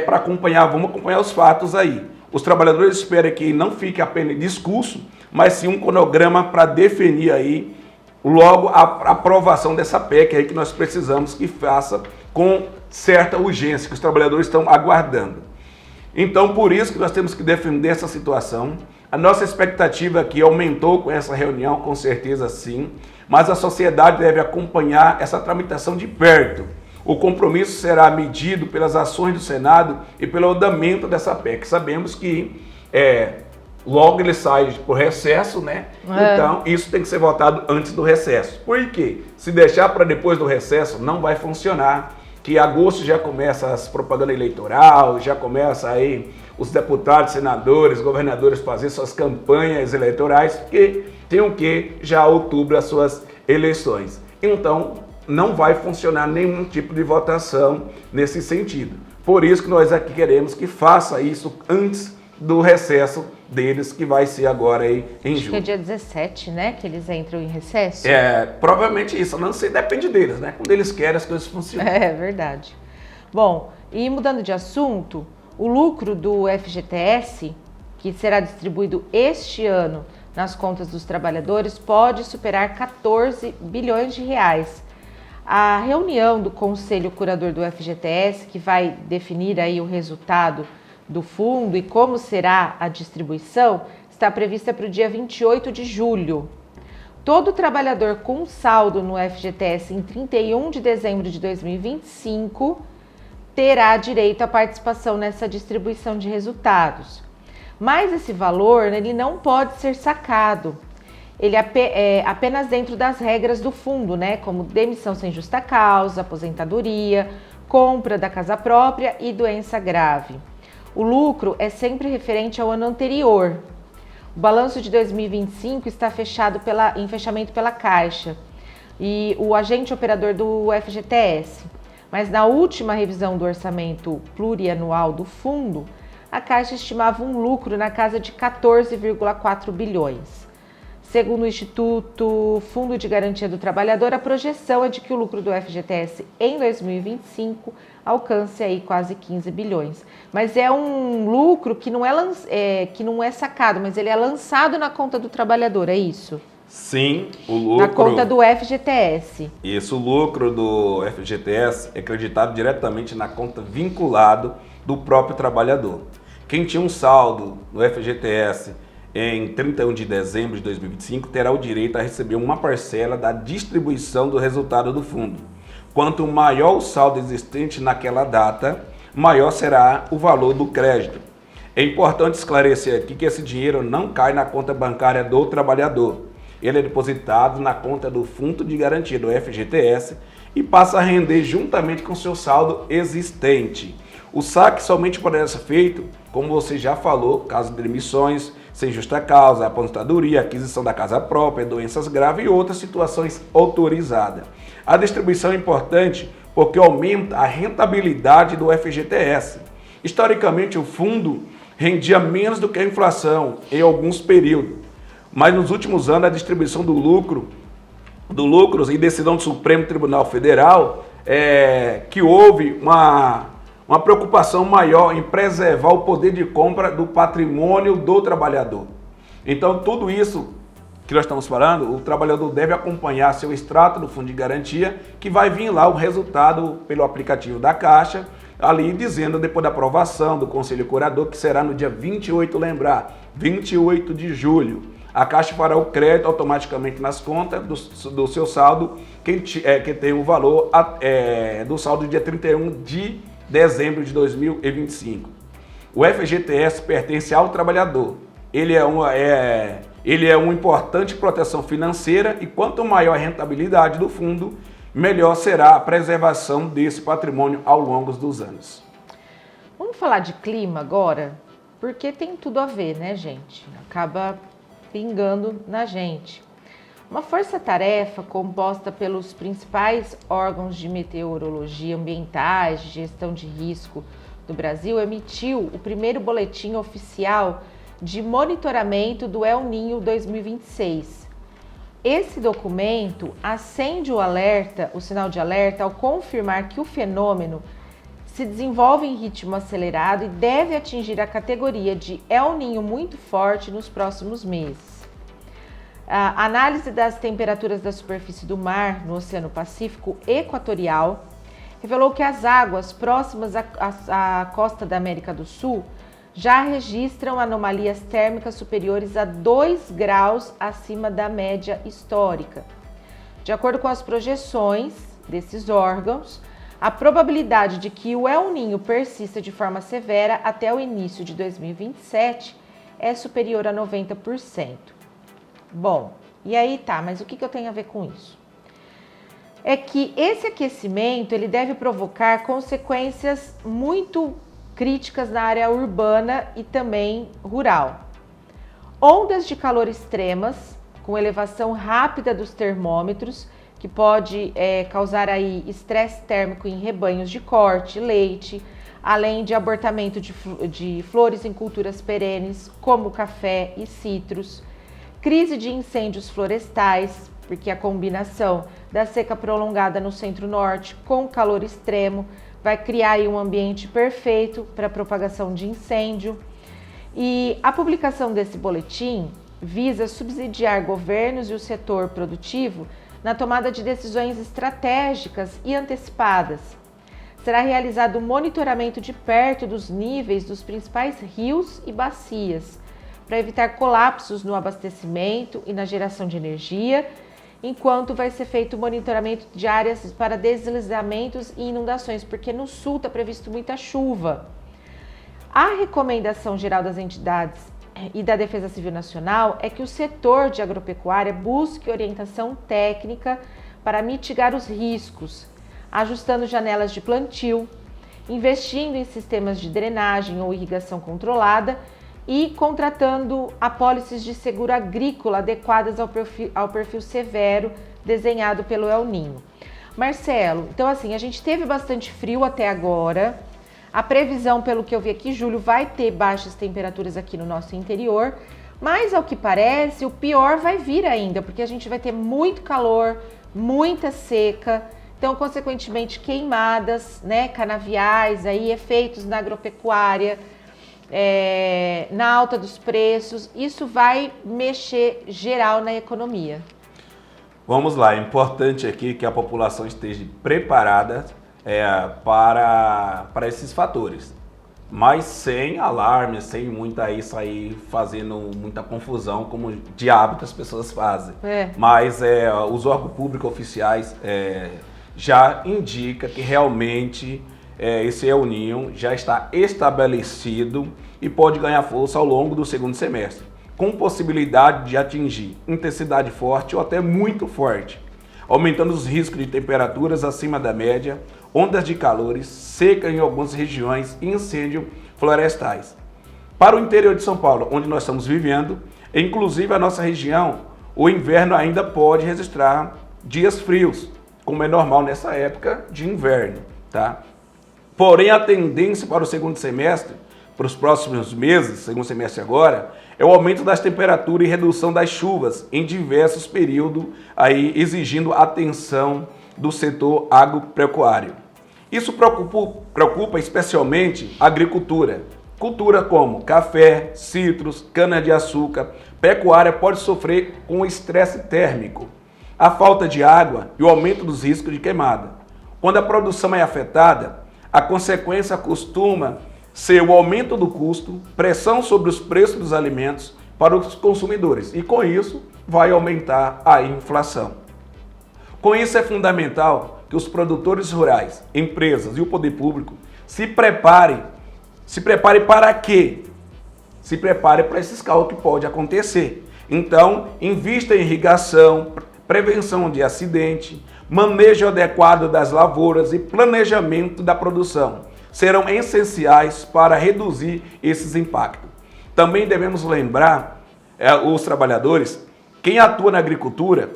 para acompanhar, vamos acompanhar os fatos aí. Os trabalhadores esperam que não fique apenas discurso, mas sim um cronograma para definir aí logo a aprovação dessa PEC aí que nós precisamos que faça com certa urgência, que os trabalhadores estão aguardando. Então, por isso que nós temos que defender essa situação. A nossa expectativa aqui aumentou com essa reunião, com certeza sim, mas a sociedade deve acompanhar essa tramitação de perto. O compromisso será medido pelas ações do Senado e pelo andamento dessa PEC. Sabemos que logo ele sai por recesso, né? Então, isso tem que ser votado antes do recesso. Por quê? Se deixar para depois do recesso, não vai funcionar. Que em agosto já começa as propaganda eleitoral, já começa aí os deputados, senadores, governadores fazer suas campanhas eleitorais, porque tem o que? Já outubro as suas eleições. Então, não vai funcionar nenhum tipo de votação nesse sentido. Por isso que nós aqui queremos que faça isso antes do recesso deles, que vai ser agora aí em julho. Acho que é dia 17, né, que eles entram em recesso? Provavelmente isso, não sei, depende deles, né? Quando eles querem, as coisas funcionam. É verdade. Bom, e mudando de assunto, o lucro do FGTS, que será distribuído este ano nas contas dos trabalhadores, pode superar 14 bilhões de reais. A reunião do Conselho Curador do FGTS, que vai definir aí o resultado do fundo e como será a distribuição, está prevista para o dia 28 de julho. Todo trabalhador com saldo no FGTS em 31 de dezembro de 2025 terá direito à participação nessa distribuição de resultados. Mas esse valor ele não pode ser sacado. Ele é apenas dentro das regras do fundo, né? Como demissão sem justa causa, aposentadoria, compra da casa própria e doença grave. O lucro é sempre referente ao ano anterior. O balanço de 2025 está em fechamento pela Caixa e o agente operador do FGTS. Mas na última revisão do orçamento plurianual do fundo, a Caixa estimava um lucro na casa de 14,4 bilhões. Segundo o Instituto Fundo de Garantia do Trabalhador, a projeção é de que o lucro do FGTS em 2025 alcance aí quase 15 bilhões. Mas é um lucro que não é sacado, mas ele é lançado na conta do trabalhador, é isso? Sim, o lucro... Na conta do FGTS. Isso, o lucro do FGTS é acreditado diretamente na conta vinculado do próprio trabalhador. Quem tinha um saldo no FGTS em 31 de dezembro de 2025 terá o direito a receber uma parcela da distribuição do resultado do fundo. Quanto maior o saldo existente naquela data, maior será o valor do crédito. É importante esclarecer aqui que esse dinheiro não cai na conta bancária do trabalhador. Ele é depositado na conta do Fundo de Garantia do FGTS e passa a render juntamente com seu saldo existente. O saque somente poderá ser feito, como você já falou, caso de demissões sem justa causa, aposentadoria, aquisição da casa própria, doenças graves e outras situações autorizadas. A distribuição é importante porque aumenta a rentabilidade do FGTS. Historicamente, o fundo rendia menos do que a inflação em alguns períodos, mas nos últimos anos a distribuição do lucros em decisão do Supremo Tribunal Federal que houve uma preocupação maior em preservar o poder de compra do patrimônio do trabalhador. Então, tudo isso que nós estamos falando, o trabalhador deve acompanhar seu extrato do Fundo de Garantia, que vai vir lá o resultado pelo aplicativo da Caixa, ali dizendo, depois da aprovação do Conselho Curador, que será no dia 28, 28 de julho. A Caixa fará o crédito automaticamente nas contas do seu saldo, que tem o valor do saldo do dia 31 de dezembro de 2025. O FGTS pertence ao trabalhador. Ele é uma importante proteção financeira e quanto maior a rentabilidade do fundo, melhor será a preservação desse patrimônio ao longo dos anos. Vamos falar de clima agora? Porque tem tudo a ver, né, gente? Acaba pingando na gente. Uma força-tarefa composta pelos principais órgãos de meteorologia ambientais, de gestão de risco do Brasil, emitiu o primeiro boletim oficial de monitoramento do El Niño 2026. Esse documento acende o sinal de alerta ao confirmar que o fenômeno se desenvolve em ritmo acelerado e deve atingir a categoria de El Niño muito forte nos próximos meses. A análise das temperaturas da superfície do mar no Oceano Pacífico Equatorial revelou que as águas próximas à costa da América do Sul já registram anomalias térmicas superiores a 2 graus acima da média histórica. De acordo com as projeções desses órgãos, a probabilidade de que o El Niño persista de forma severa até o início de 2027 é superior a 90%. Bom, e aí tá, mas o que eu tenho a ver com isso? É que esse aquecimento ele deve provocar consequências muito críticas na área urbana e também rural. Ondas de calor extremas, com elevação rápida dos termômetros, que pode causar aí estresse térmico em rebanhos de corte, leite, além de abortamento de flores em culturas perenes, como café e citros, crise de incêndios florestais, porque a combinação da seca prolongada no centro-norte com calor extremo vai criar aí um ambiente perfeito para a propagação de incêndio. E a publicação desse boletim visa subsidiar governos e o setor produtivo na tomada de decisões estratégicas e antecipadas. Será realizado um monitoramento de perto dos níveis dos principais rios e bacias, para evitar colapsos no abastecimento e na geração de energia, enquanto vai ser feito o monitoramento de áreas para deslizamentos e inundações, porque no sul está previsto muita chuva. A recomendação geral das entidades e da Defesa Civil Nacional é que o setor de agropecuária busque orientação técnica para mitigar os riscos, ajustando janelas de plantio, investindo em sistemas de drenagem ou irrigação controlada e contratando apólices de seguro agrícola adequadas ao perfil severo desenhado pelo El Niño. Marcelo, então assim, a gente teve bastante frio até agora. A previsão, pelo que eu vi aqui, julho vai ter baixas temperaturas aqui no nosso interior, mas ao que parece, o pior vai vir ainda, porque a gente vai ter muito calor, muita seca, então, consequentemente, queimadas, né, canaviais, aí, efeitos na agropecuária, na alta dos preços, isso vai mexer geral na economia. Vamos lá, é importante aqui que a população esteja preparada para esses fatores, mas sem alarme, sem muita isso aí fazendo muita confusão, como de hábito as pessoas fazem. Mas os órgãos públicos oficiais já indicam que realmente esse El Niño já está estabelecido e pode ganhar força ao longo do segundo semestre, com possibilidade de atingir intensidade forte ou até muito forte, aumentando os riscos de temperaturas acima da média, ondas de calores, seca em algumas regiões e incêndios florestais. Para o interior de São Paulo, onde nós estamos vivendo, inclusive a nossa região, o inverno ainda pode registrar dias frios, como é normal nessa época de inverno, tá? Porém, a tendência para o segundo semestre, para os próximos meses, segundo semestre agora, é o aumento das temperaturas e redução das chuvas em diversos períodos, aí exigindo atenção do setor agropecuário. Isso preocupa especialmente a agricultura. Cultura como café, citros, cana-de-açúcar, pecuária pode sofrer com estresse térmico, a falta de água e o aumento dos riscos de queimada. Quando a produção é afetada, a consequência costuma ser o aumento do custo, pressão sobre os preços dos alimentos para os consumidores e, com isso, vai aumentar a inflação. Com isso, é fundamental que os produtores rurais, empresas e o poder público se preparem. Se prepare para quê? Se prepare para esses caos que pode acontecer. Então, invista em irrigação, prevenção de acidente, manejo adequado das lavouras e planejamento da produção. Serão essenciais para reduzir esses impactos. Também devemos lembrar os trabalhadores Quem atua na agricultura,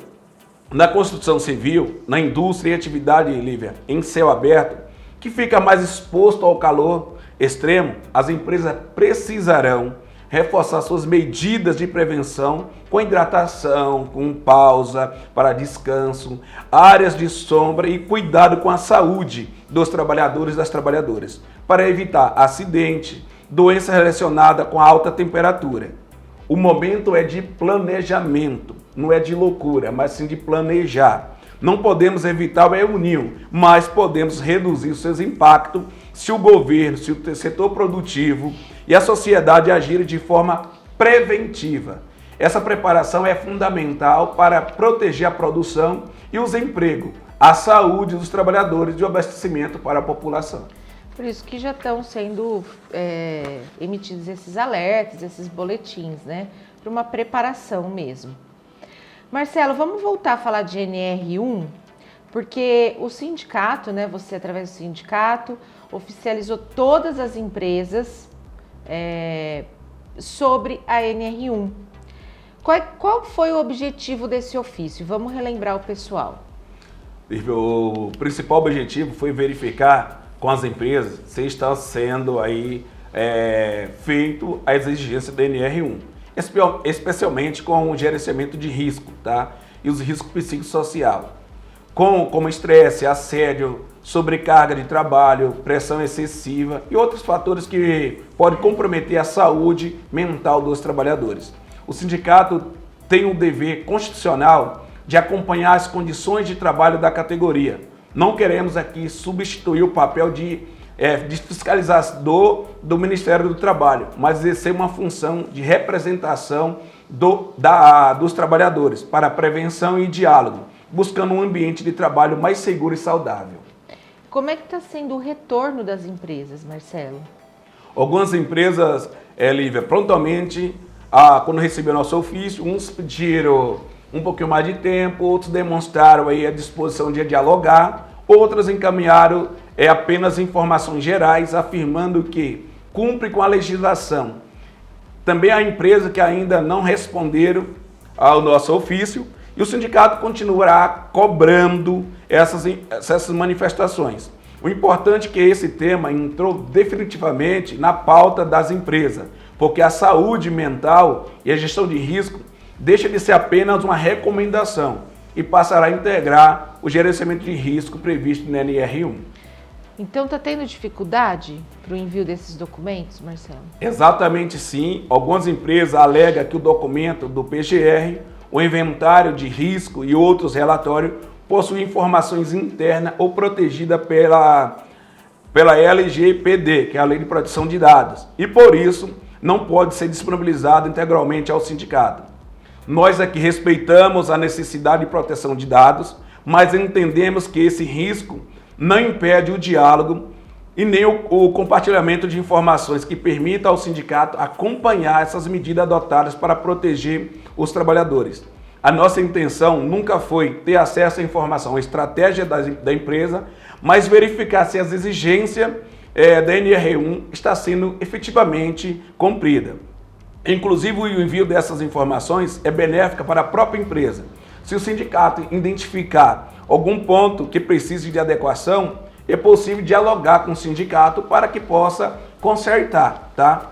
na construção civil, na indústria e atividade, Lívia, em céu aberto, que fica mais exposto ao calor extremo, as empresas precisarão reforçar suas medidas de prevenção com hidratação, com pausa para descanso, áreas de sombra e cuidado com a saúde dos trabalhadores e das trabalhadoras, para evitar acidente, doença relacionada com a alta temperatura. O momento é de planejamento, não é de loucura, mas sim de planejar. Não podemos evitar o El Niño, mas podemos reduzir os seus impactos se o governo, se o setor produtivo e a sociedade agirem de forma preventiva. Essa preparação é fundamental para proteger a produção e os empregos, a saúde dos trabalhadores e o abastecimento para a população. Por isso que já estão sendo emitidos esses alertas, esses boletins, né? Para uma preparação mesmo. Marcelo, vamos voltar a falar de NR1, porque o sindicato, né? Você, através do sindicato, oficializou todas as empresas sobre a NR1. Qual foi o objetivo desse ofício? Vamos relembrar o pessoal. O principal objetivo foi verificar com as empresas se está sendo aí feito a exigência da NR1, especialmente com o gerenciamento de risco, tá? E os riscos psicossociais, como estresse, assédio, sobrecarga de trabalho, pressão excessiva e outros fatores que podem comprometer a saúde mental dos trabalhadores. O sindicato tem um dever constitucional de acompanhar as condições de trabalho da categoria. Não queremos aqui substituir o papel de fiscalizador do Ministério do Trabalho, mas exercer uma função de representação dos trabalhadores para prevenção e diálogo, buscando um ambiente de trabalho mais seguro e saudável. Como é que está sendo o retorno das empresas, Marcelo? Algumas empresas, Lívia, prontamente, quando receberam nosso ofício, uns pediram um pouquinho mais de tempo, outros demonstraram aí a disposição de dialogar, outras encaminharam apenas informações gerais, afirmando que cumpre com a legislação. Também há empresas que ainda não responderam ao nosso ofício e o sindicato continuará cobrando essas manifestações. O importante é que esse tema entrou definitivamente na pauta das empresas, porque a saúde mental e a gestão de risco deixa de ser apenas uma recomendação e passará a integrar o gerenciamento de risco previsto na NR1. Então está tendo dificuldade para o envio desses documentos, Marcelo? Exatamente sim. Algumas empresas alegam que o documento do PGR, o inventário de risco e outros relatórios possuem informações internas ou protegidas pela LGPD, que é a Lei de Proteção de Dados, e por isso não pode ser disponibilizado integralmente ao sindicato. Nós aqui respeitamos a necessidade de proteção de dados, mas entendemos que esse risco não impede o diálogo e nem o compartilhamento de informações que permita ao sindicato acompanhar essas medidas adotadas para proteger os trabalhadores. A nossa intenção nunca foi ter acesso à informação, a estratégia da empresa, mas verificar se as exigências da NR1 está sendo efetivamente cumprida. Inclusive, o envio dessas informações é benéfica para a própria empresa. Se o sindicato identificar algum ponto que precise de adequação, é possível dialogar com o sindicato para que possa consertar, tá?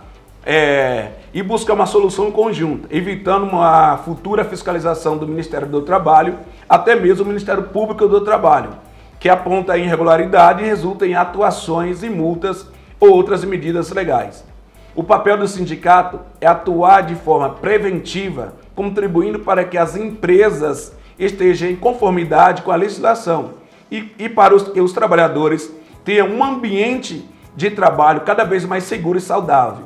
E buscar uma solução conjunta, evitando uma futura fiscalização do Ministério do Trabalho, até mesmo o Ministério Público do Trabalho, que aponta a irregularidade e resulta em atuações e multas ou outras medidas legais. O papel do sindicato é atuar de forma preventiva, contribuindo para que as empresas estejam em conformidade com a legislação e para que os trabalhadores tenham um ambiente de trabalho cada vez mais seguro e saudável.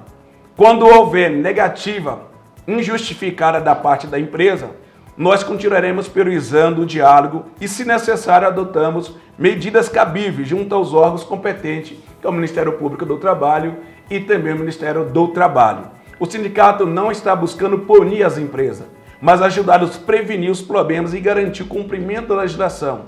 Quando houver negativa injustificada da parte da empresa, nós continuaremos priorizando o diálogo e, se necessário, adotamos medidas cabíveis junto aos órgãos competentes, que é o Ministério Público do Trabalho e também o Ministério do Trabalho. O sindicato não está buscando punir as empresas, mas ajudá-los a prevenir os problemas e garantir o cumprimento da legislação,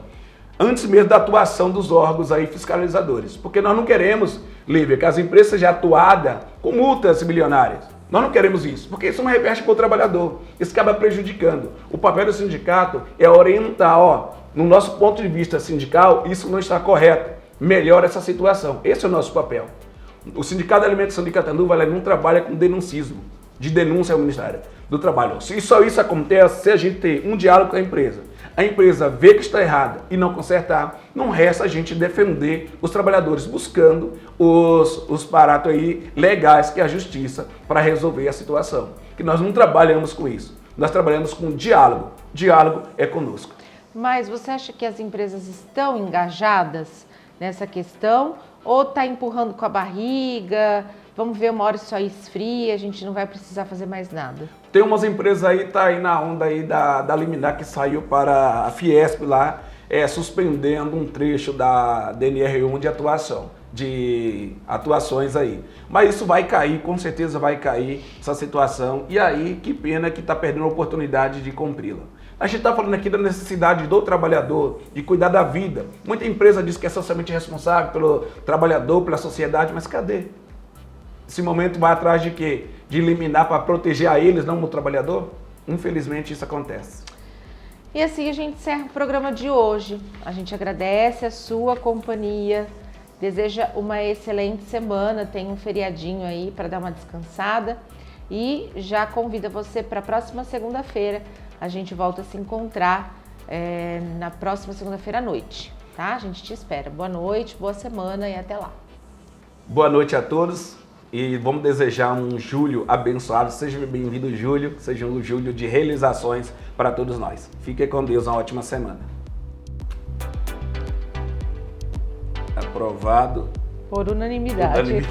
antes mesmo da atuação dos órgãos aí fiscalizadores. Porque nós não queremos, Lívia, que as empresas sejam atuadas com multas milionárias. Nós não queremos isso, porque isso não reverte para o trabalhador. Isso acaba prejudicando. O papel do sindicato é orientar, no nosso ponto de vista sindical, isso não está correto. Melhora essa situação. Esse é o nosso papel. O Sindicato de Alimentação de Catanduva não trabalha com denuncismo, de denúncia ao Ministério do Trabalho. Se só isso acontece, se a gente ter um diálogo com a empresa vê que está errada e não consertar, não resta a gente defender os trabalhadores buscando os paratos aí legais que é a justiça para resolver a situação. Que nós não trabalhamos com isso, nós trabalhamos com diálogo. Diálogo é conosco. Mas você acha que as empresas estão engajadas nessa questão ou está empurrando com a barriga? Vamos ver, uma hora isso aí esfria, a gente não vai precisar fazer mais nada. Tem umas empresas aí, tá aí na onda aí da liminar que saiu para a Fiesp lá, suspendendo um trecho da DNR1 de atuações aí. Mas isso vai cair, com certeza vai cair essa situação. E aí, que pena que está perdendo a oportunidade de cumpri-la. A gente está falando aqui da necessidade do trabalhador, de cuidar da vida. Muita empresa diz que é socialmente responsável pelo trabalhador, pela sociedade, mas cadê? Esse momento vai atrás de quê? De eliminar para proteger a eles, não o trabalhador? Infelizmente isso acontece. E assim a gente encerra o programa de hoje. A gente agradece a sua companhia, deseja uma excelente semana, tem um feriadinho aí para dar uma descansada e já convida você para a próxima segunda-feira. A gente volta a se encontrar na próxima segunda-feira à noite, tá? A gente te espera. Boa noite, boa semana e até lá. Boa noite a todos. E vamos desejar um julho abençoado. Seja bem-vindo, julho. Seja um julho de realizações para todos nós. Fique com Deus, uma ótima semana. Aprovado. Por unanimidade.